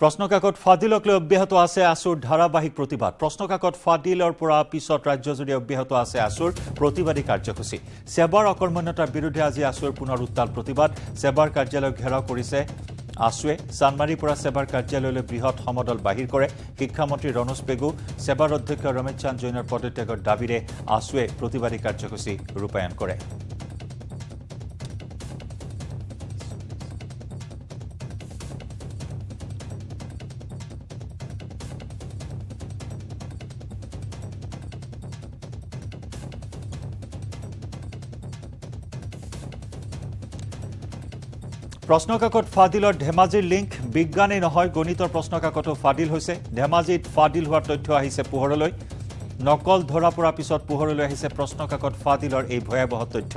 প্ৰশ্নকাকত ফাদিলক লৈ অব্যাহত আছে আসুৰ ধাৰাবাহিক প্ৰতিবাদ প্ৰশ্নকাকত ফাদিলৰ পৰা পিছত ৰাজ্যজুৰি অব্যাহত আছে আসুৰ প্ৰতিবাদী কাৰ্যসূচী সেৱাৰ অকৰ্মণ্যতাৰ বিৰুদ্ধে আজি আসুৰ পুনৰ উত্তাল প্ৰতিবাদ সেৱাৰ কাৰ্যালয় ঘেৰাও কৰিছে আসুৱে চানমাৰীৰ পৰা সেৱাৰ কাৰ্যালয়লৈ বৃহৎ সমদল বাহিৰ কৰে শিক্ষামন্ত্ৰী ৰনোজ পেগু সেৱাৰ অধ্যক্ষ ৰমেশ চান্দ জৈনৰ পদত্যাগৰ দাবীৰে আসুৱে প্ৰতিবাদী কাৰ্যসূচী ৰূপায়ণ কৰে প্ৰশ্নকাকত ফাদিলৰ ধেমাজিৰ লিংক বিজ্ঞানে নহয় গণিতৰ প্ৰশ্নকাকতো ফাদিল হৈছে ধেমাজিত ফাদিল হোৱাৰ তথ্য আহিছে পোহৰলৈ নকল ধৰা পৰা পিছত পোহৰলৈ আহিছে প্ৰশ্নকাকত ফাদিলৰ এই ভয়াবহ তথ্য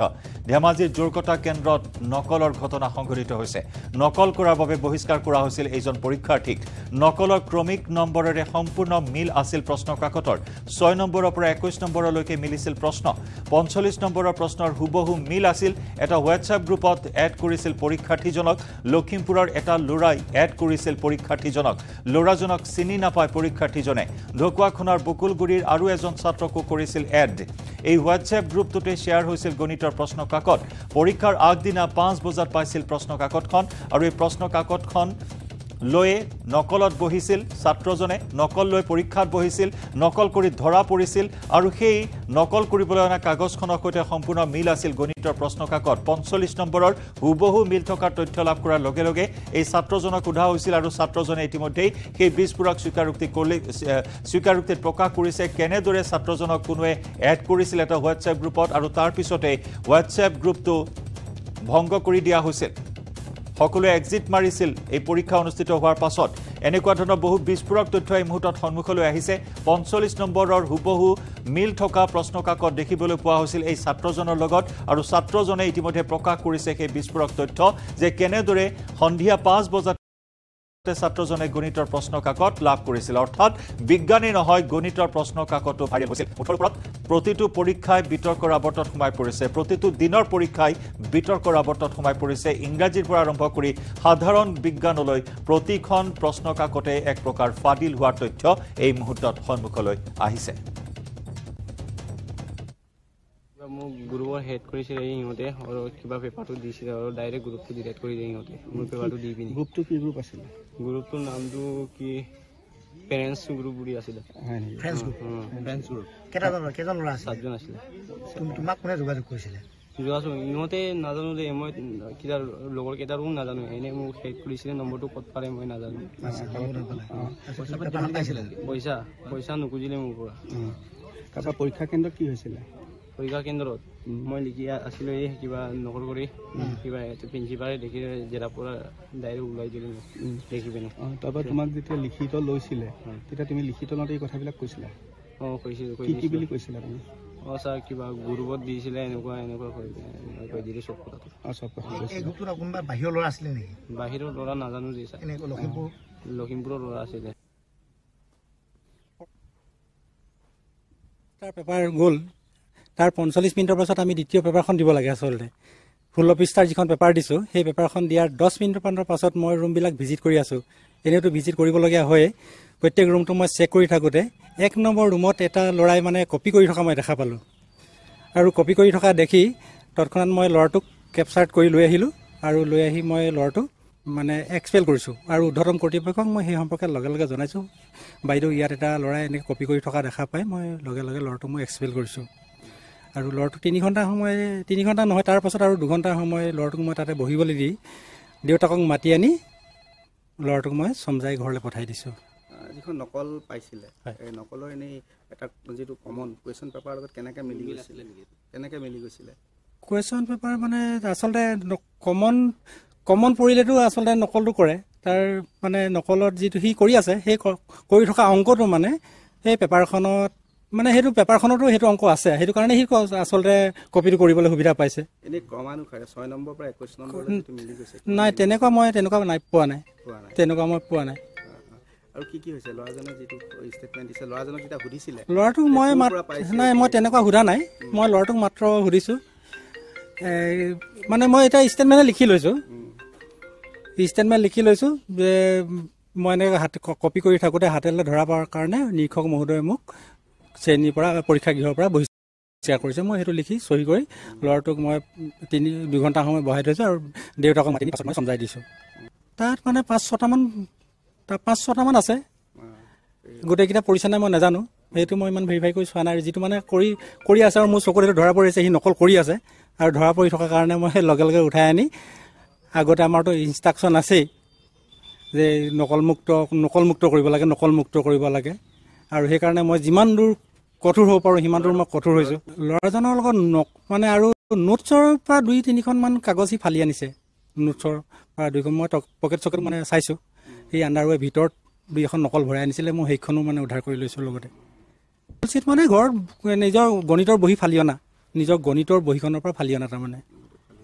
ধেমাজিৰ জোৰকটা কেন্দ্ৰত নকলৰ ঘটনা সংঘটিত হৈছে নকল কৰাৰ বাবে বহিষ্কাৰ কৰা হৈছিল এইজন পৰীক্ষাৰ্থীক নকলৰ ক্ৰমিক নম্বৰেৰে সম্পূৰ্ণ মিল আছিল প্ৰশ্নকাকতৰ 6 নম্বৰৰ পৰা 21 নম্বৰলৈকে মিলিছিল প্ৰশ্ন 45 নম্বৰৰ প্ৰশ্নৰ হুবহু মিল আছিল এটা হোৱাটছআপ গ্ৰুপত এড কৰিছিল পৰীক্ষাৰ্থীজনক লখিমপুৰৰ এটা লৰাই এড কৰিছিল পৰীক্ষাৰ্থীজনক লৰাজনক চিনি নাপায় পৰীক্ষাৰ্থীজনে ঢকুৱাখনৰ বকুলগুৰিৰ আৰু এজন ছাত্ৰকো কৰিছিল এড এই হোৱাটছআপ গ্ৰুপটোতে শেয়াৰ হৈছিল গণিতৰ প্ৰশ্নকাকত পৰীক্ষাৰ আগদিনা 5 বজাত পাইছিল প্ৰশ্নকাকতখন আৰু এই প্ৰশ্নকাকতখন লয়ে নকলত বহিছিল ছাত্ৰজনে নকল লৈ পৰীক্ষাত বহিছিল নকল কৰি ধৰা পৰিছিল আৰু সেই নকল কৰিবলৈ অনা কাগজখনৰ সৈতে সম্পূৰ্ণ মিল আছিল গণিতৰ প্ৰশ্নকাকত 45 নম্বৰৰ হুবহু মিল থকাৰ তথ্য লাভ কৰাৰ লগে লগে এই ছাত্ৰজনক উধা হৈছিল আৰু ছাত্ৰজনে ইতিমধ্যেই সেই বিস্ফোৰক স্বীকাৰোক্তিত প্ৰকাশ কৰিছে কেনেদৰে ছাত্ৰজনক কোনোৱে এড কৰিছিল এটা হোৱাটছআপ গ্ৰুপত আৰু তাৰ পিছতে হোৱাটছআপ গ্ৰুপটো ভংগ কৰি দিয়া হৈছিল সকলোৱে এক্সিট মাৰিছিল এই পৰীক্ষা অনুষ্ঠিত হোৱাৰ পাছত এনেকুৱা ধৰণৰ বহু বিস্ফোৰক তথ্য এই মুহূৰ্তত সন্মুখলৈ আহিছে 45 নম্বৰৰ হুবহু মিল থকা প্ৰশ্নকাকত দেখিবলৈ পোৱা হৈছিল এই ছাত্ৰজনৰ লগত আৰু ছাত্ৰজনে ইতিমধ্যে প্ৰকাশ কৰিছে সেই বিস্ফোৰক তথ্য যে কেনেদৰে সন্ধিয়া 5 বজাত ছাত্ৰজনে গণিতৰ প্ৰশ্নকাকত লাভ কৰিছিল অৰ্থাৎ বিজ্ঞানী নহয় গণিতৰ প্ৰশ্নকাকতো ভাইৰেল হৈছিল মুঠৰ ওপৰত প্ৰতিটো পৰীক্ষাই বিতৰ্কৰ আৱৰ্তত সোমাই পৰিছে প্ৰতিটো দিনৰ পৰীক্ষাই বিতৰ্কৰ আৱৰ্তত সোমাই পৰিছে ইংৰাজীৰ পৰা আৰম্ভ কৰি সাধাৰণ বিজ্ঞানলৈ প্ৰতিখন প্ৰশ্নকাকতে এক প্ৰকাৰ ফাদিল হোৱাৰ তথ্য এই মুহূৰ্তত সন্মুখলৈ আহিছে গ্ৰুপৰ হেড কৰিছিল ইহঁতে আৰু কিবা পেপাৰটো দিছিল আৰু ডাইৰেক্ট গ্ৰুপটো ডিলিট কৰি দিয়ে ইহঁতে মোৰ পেপাৰটো দি পিনি গ্ৰুপটো কি গ্ৰুপ আছিল গ্ৰুপটোৰ নামটো কি পেৰেণ্টছ গ্ৰুপ বুলি আছিলে ফ্ৰেণ্ডছ গ্ৰুপ কেইজন ল'ৰা আছিল 7জন আছিলে তোমাক কোনে যোগাযোগ কৰিছিলে যোৱাছো ইহঁতে নাজানো যে মই কিটা লগৰ কেইটাৰো নাজানো এনে মোক হেড কৰিছিলে নম্বৰটো ক'ত পাৰে মই নাজানো পইচা নুখুজিলে মোৰ পৰা তাৰপৰা পৰীক্ষা কেন্দ্ৰত কি হৈছিলে পৰীক্ষা কেন্দ্ৰত মই লিখি আছিলো এই কিবা নকল কৰি কিবা প্ৰিন্সিপালে দেখি জেৰা পৰা ডাইৰেক্ট ওলাই দিলে দেখি পিনে তাৰপৰা তোমাক যেতিয়া লিখিত লৈছিলে তেতিয়া তুমি লিখিত লওঁতে এই কথাবিলাক কৈছিলা কৈছিলোঁ কি বুলি কৈছিলা তুমি ছাৰ কিবা গ্ৰুপত দিছিলে এনেকুৱা কৈ দিলে চব কথাটো চব কথা এই গ্ৰুপটোত কোনোবা বাহিৰৰ ল'ৰা আছিলে নেকি বাহিৰৰ ল'ৰা নাজানো যে ছাৰ লখিমপুৰৰ ল'ৰা আছিলে তাৰ পেপাৰ গ'ল তাৰ 45 মিনিটৰ পাছত আমি দ্বিতীয় পেপাৰখন দিব লাগে আচলতে 16 পৃষ্ঠাৰ যিখন পেপাৰ দিছোঁ সেই পেপাৰখন দিয়াৰ 10 মিনিটৰ পাছত মই ৰুমবিলাক ভিজিট কৰি আছোঁ এনেওতো ভিজিট কৰিবলগীয়া হয় প্ৰত্যেক ৰুমটো মই চেক কৰি থাকোঁতে 1 নম্বৰ ৰুমত এটা ল'ৰাই মানে কপি কৰি থকা মই দেখা পালোঁ আৰু কপি কৰি থকা দেখি তৎক্ষণাত মই ল'ৰাটোক কেপচাৰ্ট কৰি লৈ আহিলোঁ আৰু লৈ আহি মই ল'ৰাটোক মানে এক্সপেল কৰিছোঁ আৰু ঊৰ্ধ্বতম কৰ্তৃপক্ষক মই সেই সম্পৰ্কে লগে লগে জনাইছোঁ বাইদেউ ইয়াত এটা ল'ৰাই এনেকৈ কপি কৰি থকা দেখা পাই মই লগে লগে ল'ৰাটোক মই এক্সপেল কৰিছোঁ আৰু ল'ৰাটোক 3 ঘণ্টা সময় 3 ঘণ্টা নহয় তাৰ পাছত আৰু 2 ঘণ্টা সময় ল'ৰাটোক মই তাতে বহিবলৈ দি দেউতাকক মাতি আনি ল'ৰাটোক মই চমজাই ঘৰলৈ পঠাই দিছোঁ যিখন নকল পাইছিলে এই নকলৰ এনেই এটা যিটো কমন কুৱেশ্যন পেপাৰ লগত কেনেকৈ মিলি গৈছিলে কুৱেশ্যন পেপাৰ মানে আচলতে কমন পৰিলেতো আচলতে নকলটো কৰে তাৰ মানে নকলত যিটো সি কৰি আছে সেই কৰি থকা অংকটো মানে সেই পেপাৰখনত মানে সেইটো পেপাৰখনতো সেইটো অংক আছে সেইটো কাৰণে সি আচলতে কপিটো কৰিবলৈ সুবিধা পাইছে এনেই ক্ৰমানুসাৰে 6 নম্বৰ পৰা 21 নম্বৰলৈ মিলি গৈছে নাই তেনেকুৱা মই পোৱা নাই তেনেকুৱা মই পোৱা নাই আৰু কি হৈছে ল'ৰাজনৰ যিটো ষ্টেটমেণ্ট দিছে ল'ৰাজনক যেতিয়া সুধিছিলে ল'ৰাটোক মই নাই মই তেনেকুৱা সোধা নাই মই ল'ৰাটোক মাত্ৰ সুধিছোঁ মানে মই এটা ষ্টেটমেণ্ট লিখি লৈছোঁ যে মই এনেকৈ কপি কৰি থাকোঁতে হাতেৰে ধৰা পোৱাৰ কাৰণে নিৰীক্ষক মহোদয়ে মোক শ্ৰেণীৰ পৰা পৰীক্ষাগৃহৰ পৰা বহিষ্কাৰ কৰিছে। মই সেইটো লিখি চহী কৰি ল'ৰাটোক মই 2 ঘণ্টা সময় বহাই থৈছোঁ আৰু দেউতাকক মাতি পাছত মই সমজাই দিছোঁ। তাত মানে 5-6টামান আছে। গোটেইকেইটা পৰিছে নাই মই নাজানো, সেইটো মই ইমান ভেৰিফাই কৰি চোৱা নাই। যিটো মানে কৰি আছে আৰু মোৰ চকুত সেইটো ধৰা পৰিছে, সি নকল কৰি আছে আৰু ধৰা পৰি থকাৰ কাৰণে মই লগে লগে উঠাই আনি, আগতে আমাৰতো ইনষ্ট্ৰাকশ্যন আছেই যে নকলমুক্ত কৰিব লাগে আৰু সেইকাৰণে মই যিমান দূৰ কঠোৰ হ'ব পাৰোঁ সিমান দূৰ মই কঠোৰ হৈছোঁ। ল'ৰাজনৰ লগত মানে আৰু নোটছৰ পৰা 2-3খন মান কাগজ সি ফালি আনিছে। নোটছৰ পৰা 2খন মই পকেট চকেট মানে চাইছোঁ, সেই আণ্ডাৰৱেৰ ভিতৰত 2-এখন নকল ভৰাই আনিছিলে। মই সেইখনো মানে উদ্ধাৰ কৰি লৈছোঁ। লগতে চিট মানে ঘৰত নিজৰ গণিতৰ বহি ফালি অনা, নিজৰ গণিতৰ বহীখনৰ পৰা ফালি অনা, তাৰমানে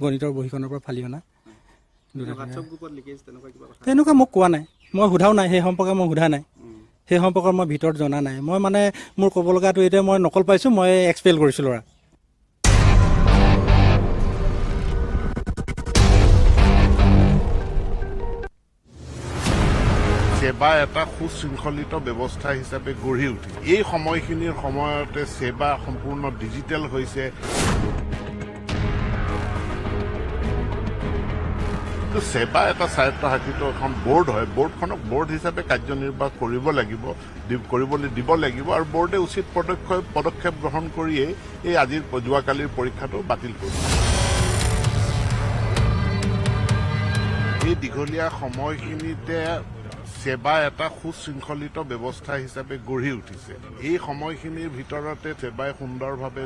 গণিতৰ বহীখনৰ পৰা ফালি অনা। তেনেকুৱা মোক কোৱা নাই, মই সোধাও নাই, সেই সম্পৰ্কে মই সোধা নাই, সেই সম্পৰ্কে মই ভিতৰত জনা নাই। মই মানে মোৰ ক'ব লগাটো এতিয়া মই নকল পাইছোঁ, মই এক্সপেল কৰিছোঁ ল'ৰা। সেৱা এটা সুশৃংখলিত ব্যৱস্থা হিচাপে গঢ়ি উঠিছে। এই সময়খিনিৰ সময়তে সেৱা সম্পূৰ্ণ ডিজিটেল হৈছে। সেৱা এটা স্বায়ত্তশাসিত এখন বোৰ্ড হয়, বোৰ্ডখনক বোৰ্ড হিচাপে কাৰ্যনিৰ্বাহ কৰিবলৈ দিব লাগিব আৰু বোৰ্ডে উচিত পদক্ষেপ গ্ৰহণ কৰিয়েই এই যোৱাকালিৰ পৰীক্ষাটো বাতিল কৰিছে। এই দীঘলীয়া সময়খিনিতে সেৱা এটা সুশৃংখলিত ব্যৱস্থা হিচাপে গঢ়ি উঠিছে। এই সময়খিনিৰ ভিতৰতে সেৱাই সুন্দৰভাৱে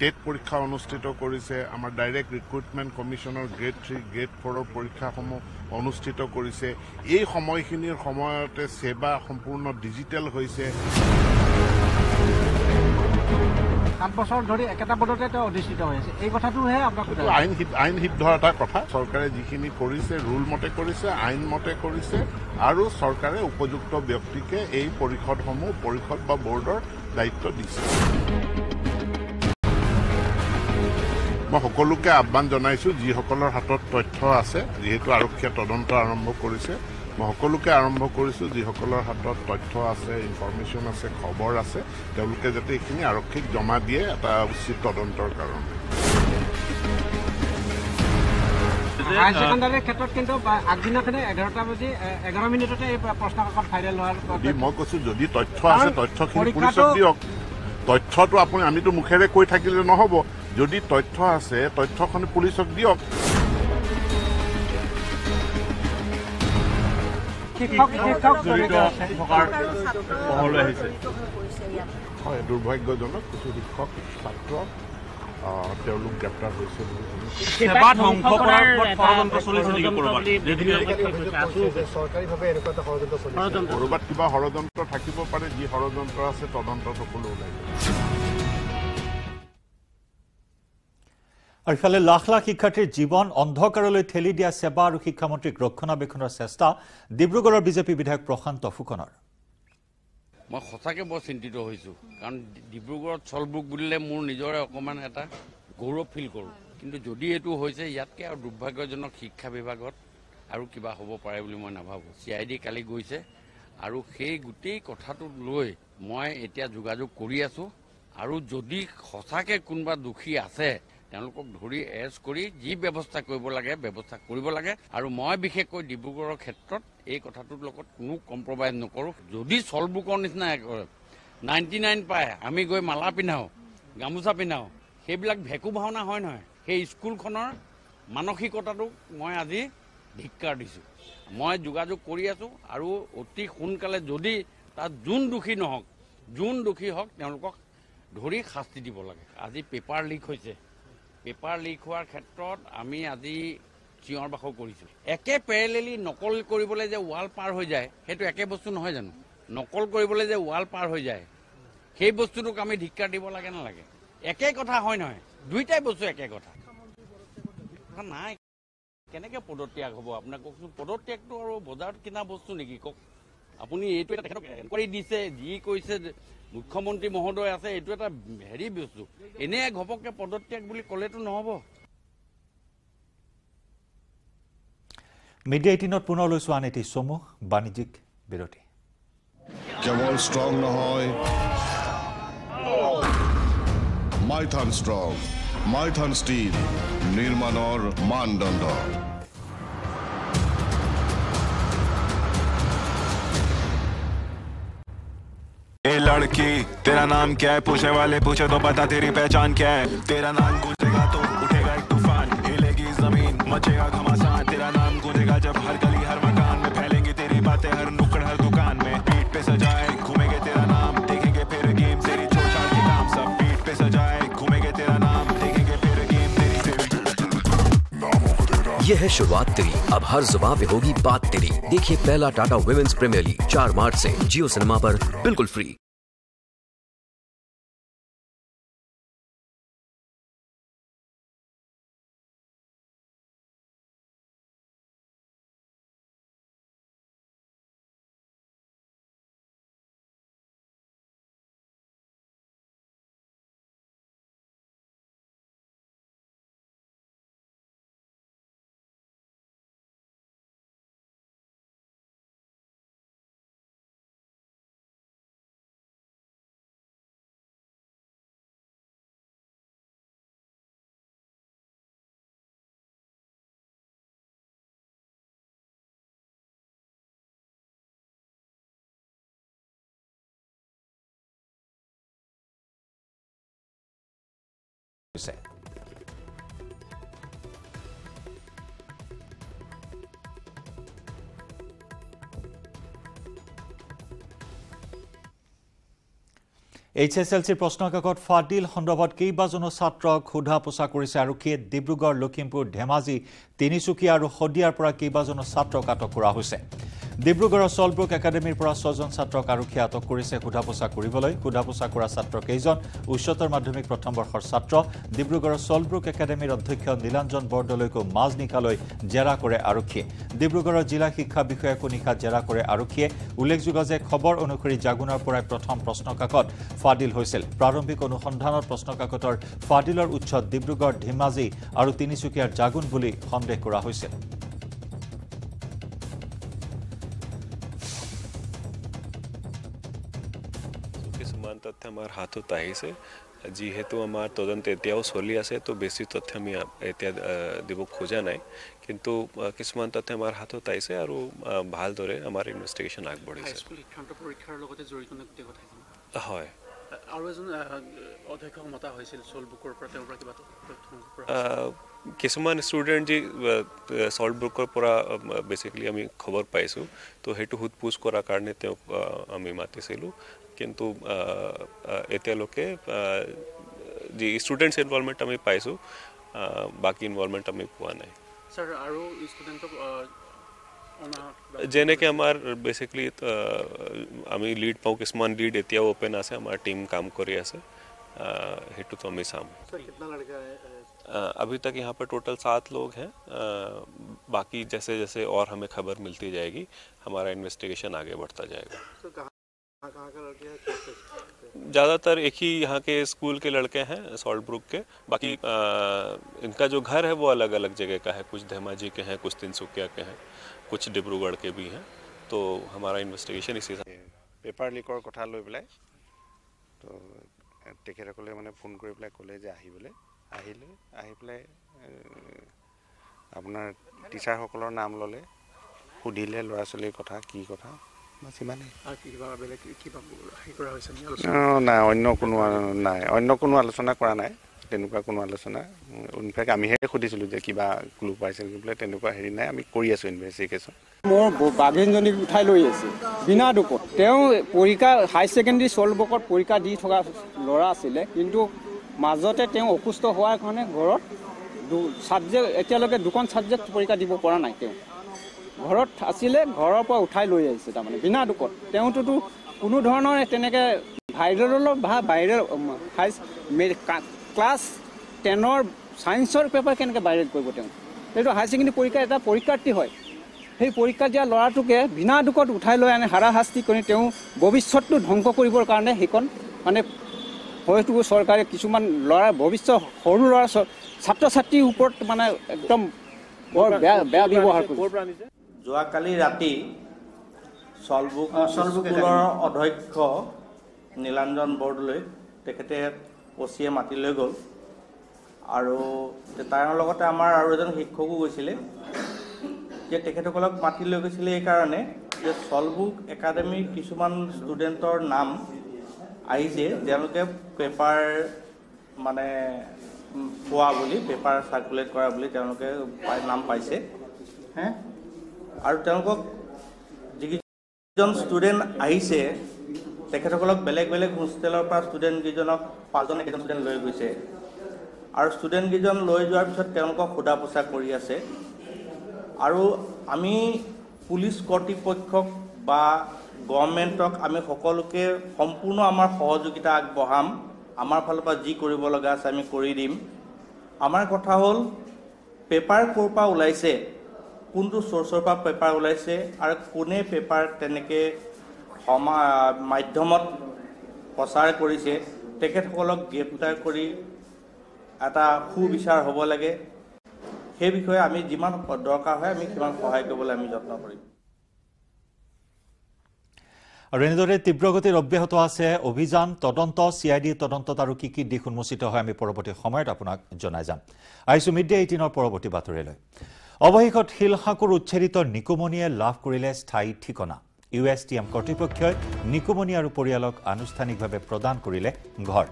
টেট পৰীক্ষা অনুষ্ঠিত কৰিছে। আমাৰ ডাইৰেক্ট ৰিক্ৰুটমেণ্ট কমিশ্যনৰ গ্ৰেড 3, গ্ৰেড 4ৰ পৰীক্ষাসমূহ অনুষ্ঠিত কৰিছে। এই সময়খিনিৰ সময়তে সেৱা সম্পূৰ্ণ ডিজিটেল হৈছে। 7 বছৰ ধৰি একেটা পদতে তেওঁ অধিষ্ঠিত হৈ আছে, এই কথাটোহে আপোনাক আইন সিদ্ধ এটা কথা। চৰকাৰে যিখিনি কৰিছে ৰুল মতে কৰিছে, আইন মতে কৰিছে আৰু চৰকাৰে উপযুক্ত ব্যক্তিকে এই পৰিষদ বা বোৰ্ডৰ দায়িত্ব দিছে। মই সকলোকে আহ্বান জনাইছোঁ, যিসকলৰ হাতত তথ্য আছে, যিহেতু আৰক্ষীয়ে তদন্ত আৰম্ভ কৰিছে, মই সকলোকে আৰম্ভ কৰিছোঁ, যিসকলৰ হাতত তথ্য আছে, ইনফৰমেশ্যন আছে, খবৰ আছে, তেওঁলোকে যাতে এইখিনি আৰক্ষীক জমা দিয়ে এটা উচিত তদন্তৰ কাৰণে। হায়াৰ ছেকেণ্ডাৰীৰ ক্ষেত্ৰত কিন্তু আগদিনাখনে 11 মিনিটতে এই প্ৰশ্নকাকত ফাইনেল হোৱাৰ মই কৈছোঁ, যদি তথ্য আছে তথ্যখিনি পুলিচক দিয়ক। তথ্যটো আমিতো মুখেৰে কৈ থাকিলে নহ'ব। যদি তথ্য আছে তথ্যখন পুলিচক দিয়ক। হয়, দুৰ্ভাগ্যজনক কিছু শিক্ষক ছাত্ৰ তেওঁলোক গ্ৰেপ্তাৰ হৈছে বুলি ক'ৰবাত কিবা ষড়যন্ত্ৰ থাকিব পাৰে। যি ষড়যন্ত্ৰ আছে তদন্ত সকলো ওলাই যাব। আৰু ইফালে লাখ লাখ শিক্ষাৰ্থীৰ জীৱন অন্ধকাৰলৈ ঠেলি দিয়া সেৱা আৰু শিক্ষামন্ত্ৰীক ৰক্ষণাবেক্ষণৰ চেষ্টা ডিব্ৰুগড়ৰ বিজেপি বিধায়ক প্ৰশান্ত ফুকনৰ। মই সঁচাকৈ বৰ চিন্তিত হৈছোঁ, কাৰণ ডিব্ৰুগড়ত চলবুক বুলিলে মোৰ নিজৰে অকণমান এটা গৌৰৱ ফিল কৰোঁ। কিন্তু যদি এইটো হৈছে, ইয়াতকৈ আৰু দুৰ্ভাগ্যজনক শিক্ষা বিভাগত আৰু কিবা হ'ব পাৰে বুলি মই নাভাবোঁ। CID কালি গৈছে আৰু সেই গোটেই কথাটোক লৈ মই এতিয়া যোগাযোগ কৰি আছোঁ আৰু যদি সঁচাকৈ কোনোবা দোষী আছে তেওঁলোকক ধৰি এৰেষ্ট কৰি যি ব্যৱস্থা কৰিব লাগে ব্যৱস্থা কৰিব লাগে। আৰু মই বিশেষকৈ ডিব্ৰুগড়ৰ ক্ষেত্ৰত এই কথাটোৰ লগত কোনো কম্প্ৰমাইজ নকৰোঁ। যদি চলবুকৰ নিচিনা 99 পায়, আমি গৈ মালা পিন্ধাওঁ, গামোচা পিন্ধাওঁ, সেইবিলাক ভেকু ভাওনা হয় নহয়। সেই স্কুলখনৰ মানসিকতাটোক মই আজি ধিক্কাৰ দিছোঁ। মই যোগাযোগ কৰি আছোঁ আৰু অতি সোনকালে যদি তাত যোন দোষী হওক তেওঁলোকক ধৰি শাস্তি দিব লাগে। আজি পেপাৰ লিক হৈছে, পেপাৰ লিক হোৱাৰ ক্ষেত্ৰত আমি আজি চিঞৰ বাখৰ কৰিছোঁ। একে পেৰেলেলি নকল কৰিবলৈ যে ৱাল পাৰ হৈ যায়, সেইটো একে বস্তু নহয় জানো? নকল কৰিবলৈ যে ৱাল পাৰ হৈ যায়, সেই বস্তুটোক আমি ধিক্কাৰ দিব লাগে নালাগে? একে কথা হয় নহয়? দুইটাই বস্তু একে কথা নাই। কেনেকৈ পদত্যাগ হ'ব আপোনাক কওকচোন? পদত্যাগটো আৰু বজাৰত কিনা বস্তু নেকি কওক আপুনি? এইটো এটা তেখেতক এনকুৱাৰী দিছে, যি কৈছে মুখ্যমন্ত্ৰী মহোদয় আছে, এইটো এটা হেৰি বস্তু। এনে ঘপককে পদত্যাগ বুলি ক'লেতো নহ'ব। মিডিয়া 18ত পুনৰ লৈছো আন এটি চমু বাণিজ্যিক বিৰতি কেৱল ষ্ট্ৰং নহয় মাইথান ষ্ট্ৰং মাইথান ষ্টীল নিৰ্মাণৰ মানদণ্ড ए लड़की तेरा नाम क्या है पूछने वाले पूछे तो बता तेरी पहचान क्या है तेरा नाम गूंजेगा तो उठेगा एक तूफान हिलेगी जमीन मचेगा घमासान तेरा नाम गूंजेगा जब हर गली हर मकान में फैलेंगी तेरी बातें हर नुक्कड़ हर दुकान में पीठ पे सजाए घूमेंगे तेरा नाम देखेंगे फिर गेम तेरी छोड़ के काम सब पीठ पे सजाए घूमेंगे तेरा नाम देखेंगे फिर गेम तेरी यह है शुरुआत तेरी अब हर जुबान पे होगी बात तेरी देखिए पहला टाटा वुमेन्स प्रीमियर लीग 4 मार्च से जियो सिनेमा पर बिल्कुल फ्री হৈছে HSLC প্ৰশ্নকাকত ফাদিল সন্দৰ্ভত কেইবাজনো ছাত্ৰক সোধা পোছা কৰিছে আৰক্ষীয়ে ডিব্ৰুগড় লখিমপুৰ ধেমাজি তিনিচুকীয়া আৰু শদিয়াৰ পৰা কেইবাজনো ছাত্ৰক আটক কৰা হৈছে ডিব্ৰুগড়ৰ সলব্ৰুক একাডেমীৰ পৰা 6 জন ছাত্ৰক আৰক্ষীয়ে আটক কৰিছে সোধা পোছা কৰিবলৈ সোধা পোছা কৰা ছাত্ৰ কেইজন উচ্চতৰ মাধ্যমিক প্ৰথম বৰ্ষৰ ছাত্ৰ ডিব্ৰুগড়ৰ সলব্ৰুক একাডেমীৰ অধ্যক্ষ নীলাঞ্জন বৰদলৈকো মাজনিকালৈ জেৰা কৰে আৰক্ষীয়ে ডিব্ৰুগড়ৰ জিলা শিক্ষা বিষয়াকো নিশা জেৰা কৰে আৰক্ষীয়ে উল্লেখযোগ্য যে খবৰ অনুসৰি জাগুনৰ পৰাই প্ৰথম প্ৰশ্নকাকত ফাদিল হৈছিল প্ৰাৰম্ভিক অনুসন্ধানত প্ৰশ্নকাকতৰ ফাদিলৰ উৎস ডিব্ৰুগড় ধেমাজি আৰু তিনিচুকীয়াৰ জাগুন বুলি সন্দেহ কৰা হৈছিল কিছুমান তথ্য আমাৰ হাতত আহিছে যিহেতু আমাৰ তদন্ত এতিয়াও চলি আছে তো বেছি তথ্য আমি এতিয়া দিব খোজা নাই কিন্তু কিছুমান তথ্য আমাৰ হাতত আহিছে আৰু ভালদৰে আমাৰ ইনভেষ্টিগেশ্যন আগবঢ়িছে পৰীক্ষাৰ লগতে জড়িত গোটেই কথা হয় আৰু এজন অধ্যক্ষ মতা হৈছিল সলবুকৰ পৰা তেওঁৰ পৰা কিবা কিছুমান ষ্টুডেণ্ট যি সলবুকৰ পৰা বেচিকেলি আমি খবৰ পাইছোঁ তো সেইটো সোধপোছ কৰাৰ কাৰণে তেওঁক আমি মাতিছিলোঁ কিন্তু এতিয়ালৈকে যি ষ্টুডেণ্টছ ইনভলভমেণ্ট আমি পাইছোঁ বাকী ইনভলভমেণ্ট আমি পোৱা নাই ছাৰ আৰু ষ্টুডেণ্টক যেনেকৈ আমাৰ বেচিকলি আমি লিড পাওঁ কিছুমান লিড এতিয়াও অ'পেন আছে আমাৰ টিম কাম কৰি আছে সেইটোতো আমি চাম अभी तक यहाँ पर टोटल 7 लोग हैं बाकी जैसे जैसे और हमें खबर मिलती जाएगी हमारा इन्वेस्टिगेशन आगे बढ़ता जाएगा ज़्यादातर एक ही यहाँ के स्कूल के लड़के हैं सॉल्टब्रुक के बाकी इनका जो घर है वो अलग अलग जगह का है कुछ धेमाजी के हैं कुछ तिनसुकिया के हैं कुछ डिब्रूगढ़ के भी हैं तो हमारा इन्वेस्टिगेशन इसी पेपर लीकर कथा লৈ পেলাই তো তেখেতসকলে মানে ফোন কৰি পেলাই ক'লে যে আহিবলৈ আহিলে আহি পেলাই আপোনাৰ টিচাৰসকলৰ নাম ল'লে সুধিলে ল'ৰা ছোৱালীৰ কথা কি কথা বাছ ইমানেই নাই অন্য কোনো আলোচনা কৰা নাই তেনেকুৱা কোনো আলোচনা ইনফেক্ট আমিহে সুধিছিলোঁ যে কিবা ক্লু পাইছিল বোলে তেনেকুৱা হেৰি নাই আমি কৰি আছোঁ ইনভেষ্টিগেশ্যন মোৰ বাঘিনজনীক উঠাই লৈ আছে বিনা দুখত তেওঁ পৰীক্ষা হাই ছেকেণ্ডেৰী সলবুকত পৰীক্ষা দি থকা ল'ৰা আছিলে কিন্তু মাজতে তেওঁ অসুস্থ হোৱাৰ কাৰণে ঘৰত ছাবজেক্ট এতিয়ালৈকে দুখন ছাবজেক্ট পৰীক্ষা দিব পৰা নাই তেওঁ ঘৰত আছিলে ঘৰৰ পৰা উঠাই লৈ আহিছে তাৰমানে বিনা দুখত তেওঁতো কোনো ধৰণৰ তেনেকৈ ভাইৰেলৰ বা ভাইৰেল ক্লাছ 10ৰ ছায়েন্সৰ পেপাৰ কেনেকৈ ভাইৰেল কৰিব তেওঁ এইটো হাই ছেকেণ্ডেৰী পৰীক্ষা এটা পৰীক্ষাৰ্থী হয় সেই পৰীক্ষা দিয়া ল'ৰাটোকে বিনা দুখত উঠাই লৈ আনে হাৰাশাস্তি কৰি তেওঁ ভৱিষ্যতটো ধ্বংস কৰিবৰ কাৰণে সেইখন মানে হয়তো চৰকাৰে কিছুমান ল'ৰা ভৱিষ্যত সৰু ল'ৰা ছাত্ৰ ছাত্ৰীৰ ওপৰত মানে একদম বৰ বেয়া ব্যৱহাৰ কৰিছে যোৱাকালি ৰাতি চলবুক স্কুলৰ অধ্যক্ষ নীলাঞ্জন বৰদলৈ তেখেতে অচিয়ে মাতি লৈ গ'ল আৰু তাৰ লগতে আমাৰ আৰু এজন শিক্ষকো গৈছিলে যে তেখেতসকলক মাতি লৈ গৈছিলে এই কাৰণে যে চলবুক একাডেমীৰ কিছুমান ষ্টুডেণ্টৰ নাম আহিছে তেওঁলোকে পেপাৰ মানে পোৱা বুলি পেপাৰ চাৰ্কুলেট কৰা বুলি তেওঁলোকে নাম পাইছে আৰু তেওঁলোকক যিজন ষ্টুডেণ্ট আহিছে তেখেতসকলক বেলেগ বেলেগ হোষ্টেলৰ পৰা ষ্টুডেণ্টকেইজনক 5জন এজন ষ্টুডেণ্ট লৈ গৈছে আৰু ষ্টুডেণ্টকেইজন লৈ যোৱাৰ পিছত তেওঁলোকক সোধা পোছা কৰি আছে আৰু আমি পুলিচ কৰ্তৃপক্ষক বা গভৰ্ণমেণ্টক আমি সকলোকে সম্পূৰ্ণ আমাৰ সহযোগিতা আগবঢ়াম আমাৰ ফালৰ পৰা যি কৰিব লগা আছে আমি কৰি দিম আমাৰ কথা হ'ল পেপাৰ ক'ৰ পৰা ওলাইছে কোনটো চ'ৰ্চৰ পৰা পেপাৰ ওলাইছে আৰু কোনে পেপাৰ তেনেকৈ মাধ্যমত প্ৰচাৰ কৰিছে তেখেতসকলক গ্ৰেপ্তাৰ কৰি এটা সুবিচাৰ হ'ব লাগে সেই বিষয়ে আমি যিমান দৰকাৰ হয় আমি কিমান সহায় কৰিবলৈ আমি যত্ন কৰিম আৰু এনেদৰে তীব্ৰগতিৰ অব্যাহত আছে অভিযান তদন্ত CID তদন্তত আৰু কি কি দিশ উন্মোচিত হয় আমি পৰৱৰ্তী সময়ত আপোনাক জনাই যাম আইছো মিড-ডে 18ৰ পৰৱৰ্তী বাতৰিলৈ অৱশেষত শিলসাকুৰ উচ্ছেদিত নিকুমনিয়ে লাভ কৰিলে স্থায়ী ঠিকনা USTM কৰ্তৃপক্ষই নিকুমনি আৰু পৰিয়ালক আনুষ্ঠানিকভাৱে প্ৰদান কৰিলে ঘৰ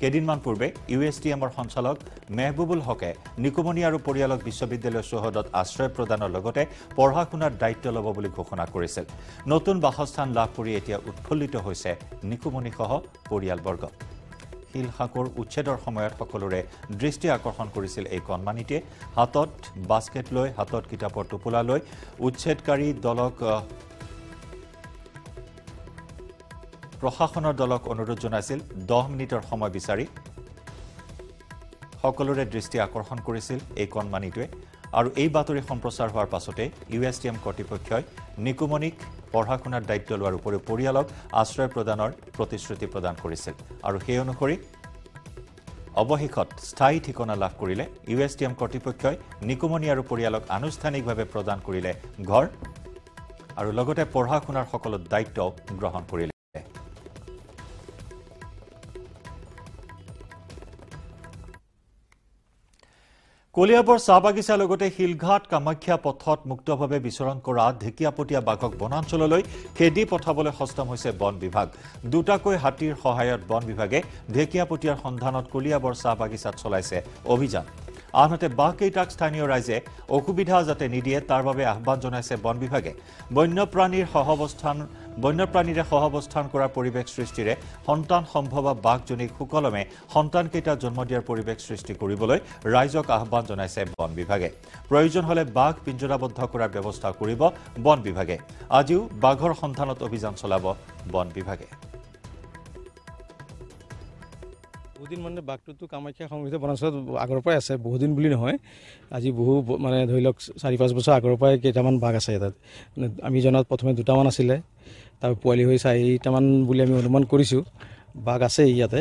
কেদিনমান পূৰ্বে USTMৰ সঞ্চালক মেহবুবুল হকে নিকুমনি আৰু পৰিয়ালক বিশ্ববিদ্যালয় চৌহদত আশ্ৰয় প্ৰদানৰ লগতে পঢ়া শুনাৰ দায়িত্ব ল'ব বুলি ঘোষণা কৰিছিল নতুন বাসস্থান লাভ কৰি এতিয়া উৎফুল্লিত হৈছে নিকুমনিসহ পৰিয়ালবৰ্গ শিলসাকুৰ উচ্ছেদৰ সময়ত সকলোৰে দৃষ্টি আকৰ্ষণ কৰিছিল এই কণমানিটিয়ে হাতত বাস্কেট লৈ হাতত কিতাপৰ টোপোলা লৈ উচ্ছেদকাৰী দলক প্ৰশাসনৰ দলক অনুৰোধ জনাইছিল 10 মিনিটৰ সময় বিচাৰি সকলোৰে দৃষ্টি আকৰ্ষণ কৰিছিল এই কণমানিটোৱে আৰু এই বাতৰি সম্প্ৰচাৰ হোৱাৰ পাছতে USTM কৰ্তৃপক্ষই নিকুমনিক পঢ়া শুনাৰ দায়িত্ব লোৱাৰ উপৰিও পৰিয়ালক আশ্ৰয় প্ৰদানৰ প্ৰতিশ্ৰুতি প্ৰদান কৰিছিল আৰু সেই অনুসৰি অৱশেষত স্থায়ী ঠিকনা লাভ কৰিলে USTM কৰ্তৃপক্ষই নিকুমনি আৰু পৰিয়ালক আনুষ্ঠানিকভাৱে প্ৰদান কৰিলে ঘৰ আৰু লগতে পঢ়া শুনাৰ সকলো দায়িত্ব গ্ৰহণ কৰিলে কলিয়াবৰ চাহ বাগিচাৰ লগতে শিলঘাট কামাখ্যা পথত মুক্তভাৱে বিচৰণ কৰা ঢেকিয়াপতীয়া বাঘক বনাঞ্চললৈ খেদি পঠাবলৈ সষ্টম হৈছে বন বিভাগ দুটাকৈ হাতীৰ সহায়ত বন বিভাগে ঢেকিয়াপতীয়াৰ সন্ধানত কলিয়াবৰ চাহ বাগিচাত চলাইছে অভিযান আনহাতে বাঘকেইটাক স্থানীয় ৰাইজে অসুবিধা যাতে নিদিয়ে তাৰ বাবে আহ্বান জনাইছে বন বিভাগে বন্যপ্ৰাণীৰে সহাৱস্থান কৰাৰ পৰিৱেশ সৃষ্টিৰে সন্তান সম্ভৱা বাঘজনীক সুকলমে সন্তানকেইটা জন্ম দিয়াৰ পৰিৱেশ সৃষ্টি কৰিবলৈ ৰাইজক আহ্বান জনাইছে বন বিভাগে প্ৰয়োজন হলে বাঘ পিঞ্জৰাবদ্ধ কৰাৰ ব্যৱস্থা কৰিব বন বিভাগে আজিও বাঘৰ সন্ধানত অভিযান চলাব বন বিভাগে বহুদিন মানে বাঘটোতো কামাখ্যা সংৰক্ষিত বনাঞ্চলত আগৰ পৰাই আছে বহুদিন বুলি নহয় আজি বহু মানে ধৰি লওক 4-5 বছৰ আগৰ পৰাই কেইটামান বাঘ আছে তাত আমি জনাত প্ৰথমে দুটামান আছিলে তাৰ পোৱালি হৈ 4টামান বুলি আমি অনুমান কৰিছোঁ বাঘ আছে ইয়াতে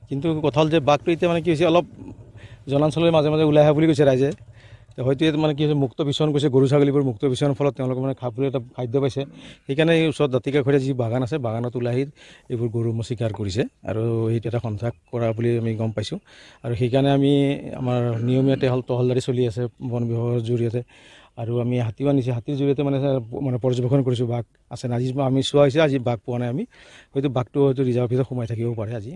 কিন্তু কথা হ'ল যে বাঘটো এতিয়া মানে কি হৈছে অলপ জনাঞ্চলৰ মাজে মাজে ওলাই আহে বুলি কৈছে ৰাইজে হয়তো মানে কি হৈছে মুক্ত বিচৰণ কৰিছে গৰু ছাগলীবোৰ মুক্ত বিচৰণৰ ফলত তেওঁলোকে মানে খাবলৈ এটা খাদ্য পাইছে সেইকাৰণে এই ওচৰত দাঁতিকাষৰীয়া যি বাগান আছে বাগানত ওলাই আহি এইবোৰ গৰু চিকাৰ কৰিছে আৰু সেইটো এটা সন্ত্ৰাস কৰা বুলি আমি গম পাইছোঁ আৰু সেইকাৰণে আমি আমাৰ নিয়মীয়া টহলদাৰী চলি আছে বন বিভাগৰ জৰিয়তে আৰু আমি হাতীও আনিছে হাতীৰ জৰিয়তে মানে পৰ্যবেক্ষণ কৰিছোঁ বাঘ আছে আজি আমি চোৱা হৈছে আজি বাঘ পোৱা নাই আমি হয়তো বাঘটো হয়তো ৰিজাৰ্ভ ভিতৰত সোমাই থাকিব পাৰে আজি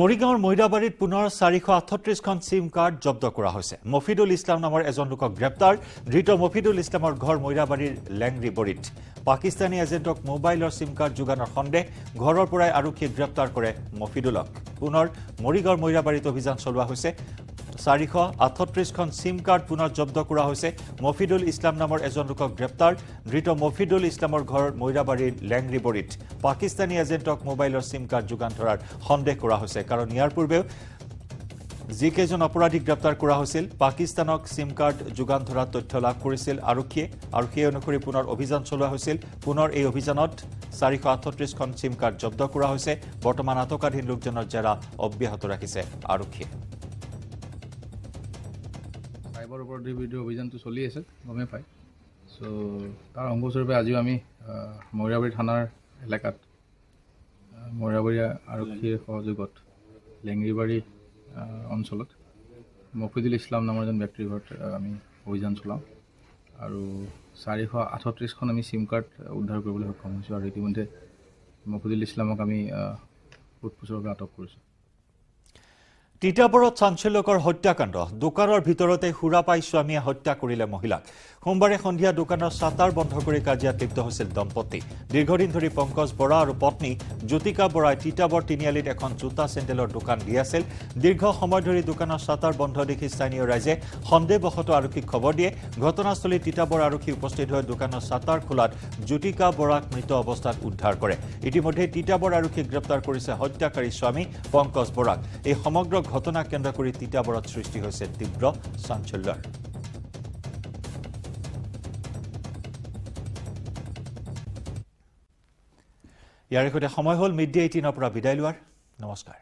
মৰিগাঁৱৰ মৈৰাবাৰীত পুনৰ 438খন সিম কাৰ্ড জব্দ কৰা হৈছে মফিদুল ইছলাম নামৰ এজন লোকক গ্ৰেপ্তাৰ ধৃত মফিদুল ইছলামৰ ঘৰ মৈৰাবাৰীৰ লেংৰিবৰিত পাকিস্তানী এজেণ্টক মোবাইলৰ সিম কাৰ্ড যোগানৰ সন্দেহ ঘৰৰ পৰাই আৰক্ষীয়ে গ্ৰেপ্তাৰ কৰে মফিদুলক পুনৰ মৰিগাঁৱৰ মৈৰাবাৰীত অভিযান চলোৱা হৈছে 438খন সিম কাৰ্ড পুনৰ জব্দ কৰা হৈছে মফিদুল ইছলাম নামৰ এজন লোকক গ্ৰেপ্তাৰ ধৃত মফিদুল ইছলামৰ ঘৰ মৈৰাবাৰীৰ লেংৰিবৰিত পাকিস্তানী এজেণ্টক মোবাইলৰ সিম কাৰ্ড যোগান ধৰাৰ সন্দেহ কৰা হৈছে কাৰণ ইয়াৰ পূৰ্বেও যিকেইজন অপৰাধীক গ্ৰেপ্তাৰ কৰা হৈছিল পাকিস্তানক সিম কাৰ্ড যোগান ধৰাৰ তথ্য লাভ কৰিছিল আৰক্ষীয়ে আৰু সেই অনুসৰি পুনৰ অভিযান চলোৱা হৈছিল পুনৰ এই অভিযানত 438খন সিম কাৰ্ড জব্দ কৰা হৈছে বৰ্তমান আটকাধীন লোকজনৰ জেৰা অব্যাহত ৰাখিছে আৰক্ষীয়ে চাইবাৰ অপৰাধী বিৰুদ্ধে অভিযানটো চলি আছে গমে পায় সো তাৰ অংগস্বৰূপে আজিও আমি মৰিয়াবাৰী থানাৰ এলেকাত মৰিয়াবাৰী আৰক্ষীৰ সহযোগত লেংৰিবাৰী অঞ্চলত মফিদুল ইছলাম নামৰ এজন ব্যক্তিৰ ঘৰত আমি অভিযান চলাওঁ আৰু 438খন আমি সিম কাৰ্ড উদ্ধাৰ কৰিবলৈ সক্ষম হৈছোঁ আৰু ইতিমধ্যে মফিদুল ইছলামক আমি সোধপোছৰ বাবে আটক কৰিছোঁ তিতাবৰত চাঞ্চল্যকৰ হত্যাকাণ্ড দোকানৰ ভিতৰতে সুৰা পাই স্বামীয়ে হত্যা কৰিলে মহিলাক সোমবাৰে সন্ধিয়া দোকানৰ ছাটাৰ বন্ধ কৰি কাজিয়াত লিপ্ত হৈছিল দম্পতি দীৰ্ঘদিন ধৰি পংকজ বৰা আৰু পত্নী জ্যোতিকা বৰাই তিতাবৰ তিনিআলিত এখন জোতা চেণ্ডেলৰ দোকান দি আছিল দীৰ্ঘ সময় ধৰি দোকানৰ ছাটাৰ বন্ধ দেখি স্থানীয় ৰাইজে সন্দেহবশতঃ আৰক্ষীক খবৰ দিয়ে ঘটনাস্থলীত তিতাবৰ আৰক্ষী উপস্থিত হৈ দোকানৰ ছাটাৰ খোলাত জ্যোতিকা বৰাক মৃত অৱস্থাত উদ্ধাৰ কৰে ইতিমধ্যে তিতাবৰ আৰক্ষীক গ্ৰেপ্তাৰ কৰিছে হত্যাকাৰী স্বামী পংকজ বৰাক এই সমগ্ৰ ঘটনা কেন্দ্ৰ কৰি তিতাবৰত সৃষ্টি হৈছে তীব্ৰ চাঞ্চল্যৰ ইয়াৰ সৈতে সময় হ'ল মিড ডে 18 পৰা বিদায় লোৱাৰ নমস্কাৰ